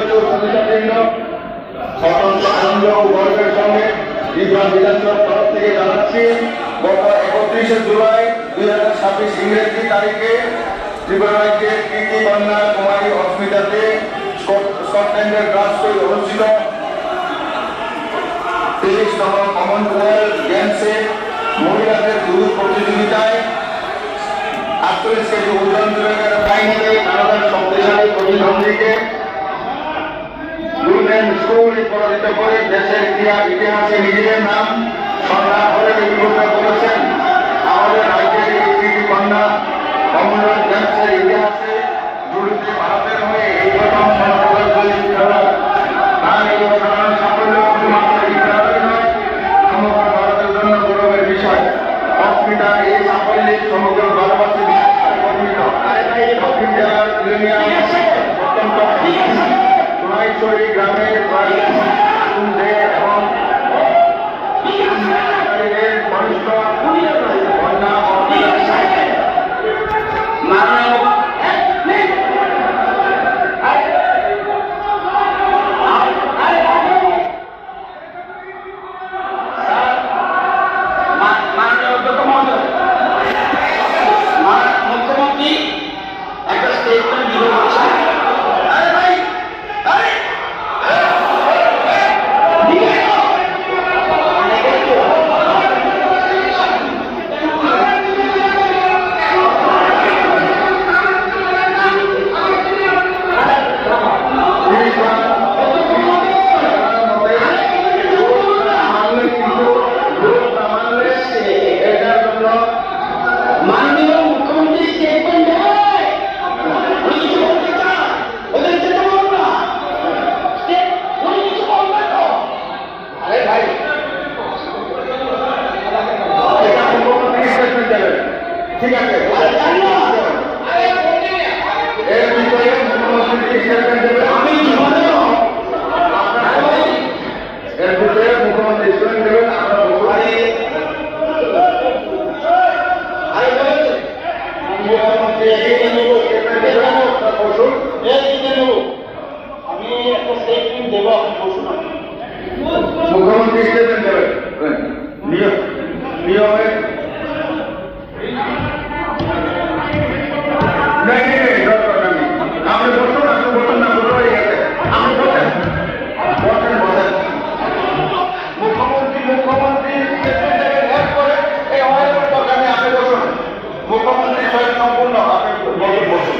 শ্রমিকবৃন্দ অত্যন্ত আনন্দ ও গর্বের সঙ্গে ত্রিপুরা বিধানসভার তরফ থেকে জানাচ্ছি গত 31শে জুলাই 2026 ইংরেজি তারিখে ত্রিপুরা রাজ্যের কৃতি কন্যা কুমারী অস্মিতাতে স্কটল্যান্ডের গ্লাসগোয় অনুষ্ঠিত 23তম কমনওয়েলথ গেমসে মহিলাদের দৌড় প্রতিযোগিতায় 48 কেজি ওজন বিভাগের ফাইনালে কানাডার শক্তিশালী প্রতিদ্বন্দ্বীকে স্কুলে পরাজিত করে দেশের ইতিহাসে নিজেদের নাম সংগ্রাম করে লিপিবদ্ধ করেছেন। আমাদের রাজ্যের এই কৃতি কন্যা কমনওয়েলথ গেমসের ইতিহাসে জুড়িতে ভারতের হয়ে এই প্রথম তার এই অসাধারণ সাফল্য শুধুমাত্র ইতিহাসের নয়, সমগ্র ভারতের জন্য গৌরবের বিষয়। অস্মিতার এই সাফল্যে সমগ্র ভারতবাসী দক্ষিণ জেলার অত্যন্ত সোনাইছড়ি গ্রামের এবং বরিষ্ঠ কন্যা মুখ্যমন্ত্রী একটা স্টেটমেন্ট দিল। ঠিক আছে, এর বিষয়ে মুখ্যমন্ত্রী স্টেটমেন্ট দেবেন। এর বিষয়ে মুখ্যমন্ত্রী স্টেটমেন্ট দেবেন। মুখ্যমন্ত্রী স্টেটমেন্ট দেবেন নিয়মে মুখ্যমন্ত্রী স্বয়ং সম্পূর্ণ আপনি বসুন।